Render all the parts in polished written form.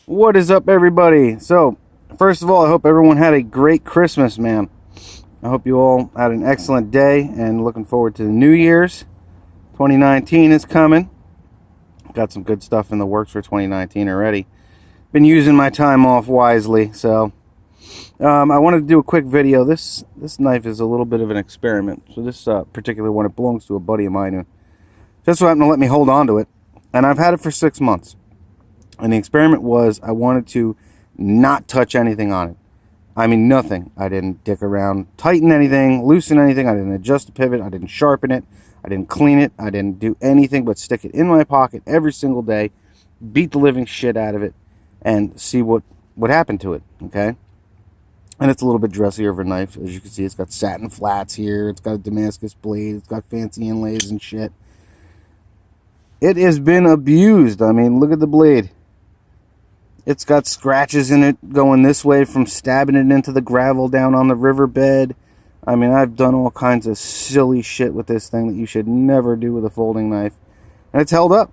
What is up, everybody? So, first of all, I hope everyone had a great Christmas, man. I hope you all had an excellent day and looking forward to the New Year's. 2019 is coming. Got some good stuff in the works for 2019 already. Been using my time off wisely, so I wanted to do a quick video. This knife is a little bit of an experiment. So this particular one, it belongs to a buddy of mine who just so happened to let me hold on to it, and I've had it for 6 months. And the experiment was I wanted to not touch anything on it. I mean, nothing. I didn't dick around, tighten anything, loosen anything. I didn't adjust the pivot. I didn't sharpen it. I didn't clean it. I didn't do anything but stick it in my pocket every single day, beat the living shit out of it, and see what happened to it, okay? And it's a little bit dressier of a knife. As you can see, it's got satin flats here. It's got a Damascus blade. It's got fancy inlays and shit. It has been abused. I mean, look at the blade. It's got scratches in it going this way from stabbing it into the gravel down on the riverbed. I mean, I've done all kinds of silly shit with this thing that you should never do with a folding knife. And it's held up.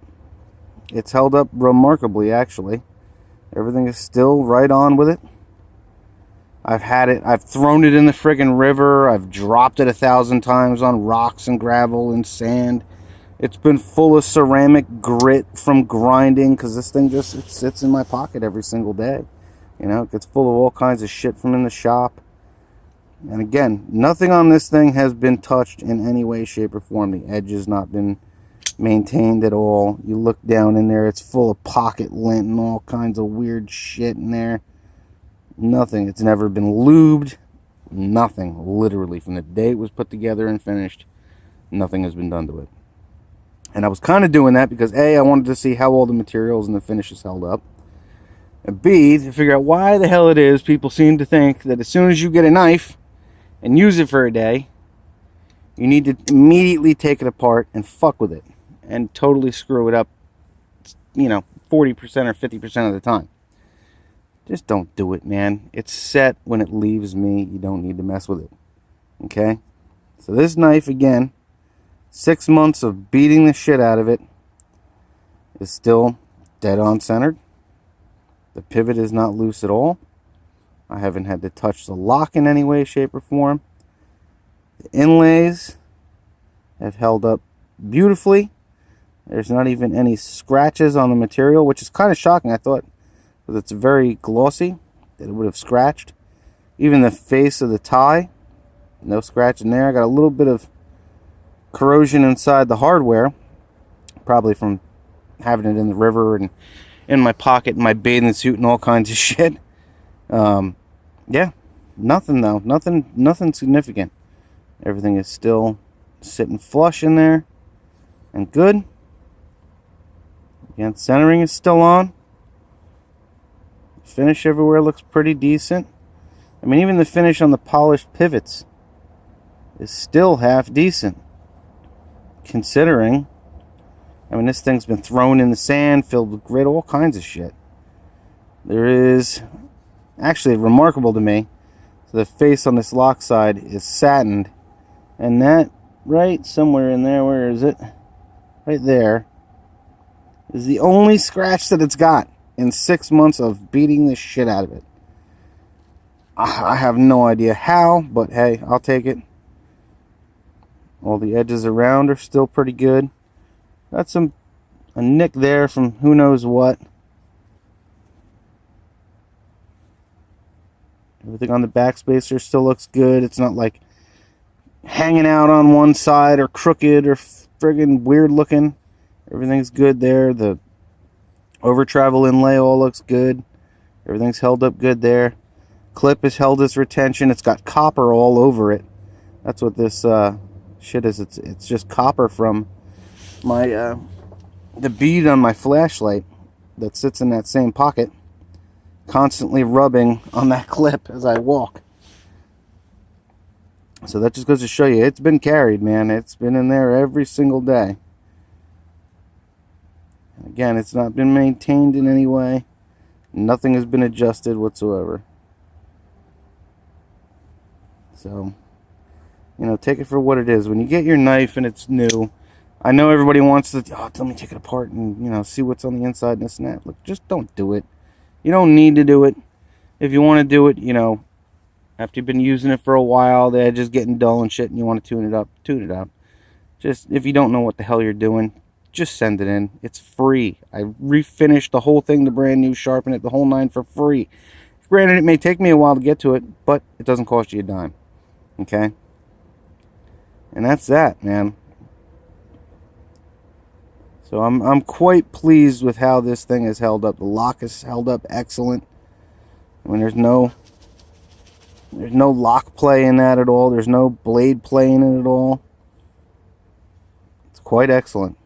It's held up remarkably, actually. Everything is still right on with it. I've thrown it in the friggin' river. I've dropped it 1,000 times on rocks and gravel and sand. It's been full of ceramic grit from grinding because this thing just it sits in my pocket every single day. You know, it gets full of all kinds of shit from in the shop. And again, nothing on this thing has been touched in any way, shape, or form. The edge has not been maintained at all. You look down in there, it's full of pocket lint and all kinds of weird shit in there. Nothing. It's never been lubed. Nothing. Literally, from the day it was put together and finished, nothing has been done to it. And I was kind of doing that because A, I wanted to see how all the materials and the finishes held up. And B, to figure out why the hell it is people seem to think that as soon as you get a knife and use it for a day, you need to immediately take it apart and fuck with it and totally screw it up, 40% or 50% of the time. Just don't do it, man. It's set when it leaves me. You don't need to mess with it. Okay? So this knife, again, 6 months of beating the shit out of it, is still dead on centered. The pivot is not loose at all. I haven't had to touch the lock in any way, shape, or form. The inlays have held up beautifully. There's not even any scratches on the material, which is kind of shocking. I thought, because it's very glossy, that it would have scratched. Even the face of the tie, no scratch in there. I got a little bit of corrosion inside the hardware, probably from having it in the river and in my pocket, in my bathing suit, and all kinds of shit. Yeah, nothing though, nothing significant. Everything is still sitting flush in there and good. Again, centering is still on. Finish everywhere looks pretty decent. I mean, even the finish on the polished pivots is still half decent. Considering, I mean, this thing's been thrown in the sand, filled with grit, all kinds of shit. There is, actually remarkable to me, so the face on this lock side is satined, and that right somewhere in there, where is it? Right there, is the only scratch that it's got in 6 months of beating the shit out of it. I have no idea how, but hey, I'll take it. All the edges around are still pretty good. Got a nick there from who knows what. Everything on the backspacer still looks good. It's not like hanging out on one side or crooked or friggin' weird looking. Everything's good there. The over travel inlay all looks good. Everything's held up good there. Clip has held its retention. It's got copper all over it. That's what this shit is. It's just copper from my the bead on my flashlight that sits in that same pocket, constantly rubbing on that clip as I walk. So that just goes to show you, it's been carried, man. It's been in there every single day. And again, it's not been maintained in any way. Nothing has been adjusted whatsoever. So, take it for what it is. When you get your knife and it's new, I know everybody wants to, let me take it apart and, see what's on the inside and this and that. Look, just don't do it. You don't need to do it. If you want to do it, you know, after you've been using it for a while, the edge is getting dull and shit, and you want to tune it up, tune it up. Just, if you don't know what the hell you're doing, just send it in. It's free. I refinished the whole thing, the brand new, sharpen it, the whole nine for free. Granted, it may take me a while to get to it, but it doesn't cost you a dime. Okay? And that's that, man. So I'm quite pleased with how this thing has held up. The lock has held up excellent. I mean, there's no lock play in that at all. There's no blade play in it at all. It's quite excellent.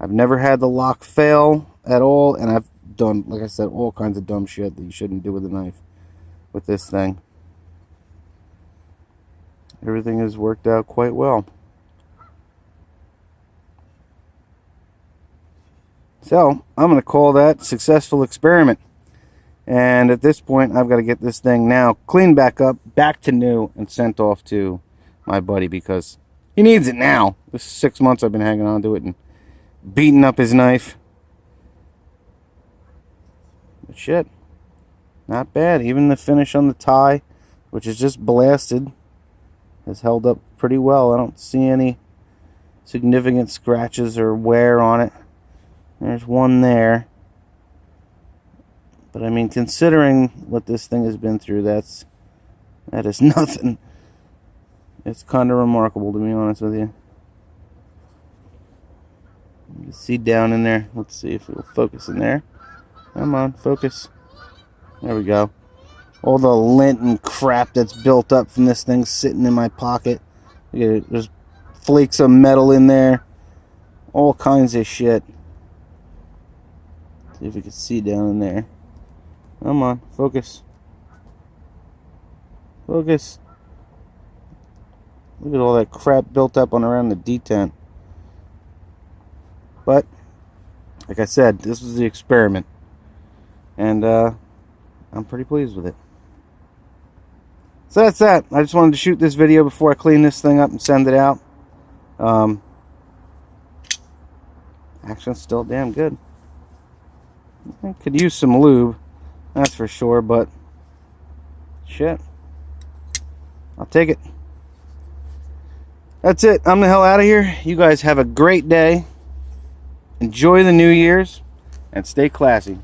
I've never had the lock fail at all, and I've done, like I said, all kinds of dumb shit that you shouldn't do with a knife with this thing. Everything has worked out quite well. So, I'm going to call that successful experiment. And at this point, I've got to get this thing now cleaned back up, back to new, and sent off to my buddy because he needs it now. This 6 months I've been hanging on to it and beating up his knife. But shit, not bad. Even the finish on the tie, which is just blasted, has held up pretty well. I don't see any significant scratches or wear on it. There's one there. But I mean, considering what this thing has been through, that is nothing. It's kind of remarkable, to be honest with you. You can see down in there. Let's see if it'll focus in there. Come on, focus. There we go. All the lint and crap that's built up from this thing sitting in my pocket. There's flakes of metal in there. All kinds of shit. See if we can see down in there. Come on, focus. Focus. Look at all that crap built up on around the detent. But, like I said, this was the experiment. And I'm pretty pleased with it. So that's that. I just wanted to shoot this video before I clean this thing up and send it out. Action's still damn good. I could use some lube, that's for sure, but shit, I'll take it. That's it. I'm the hell out of here. You guys have a great day. Enjoy the New Year's and stay classy.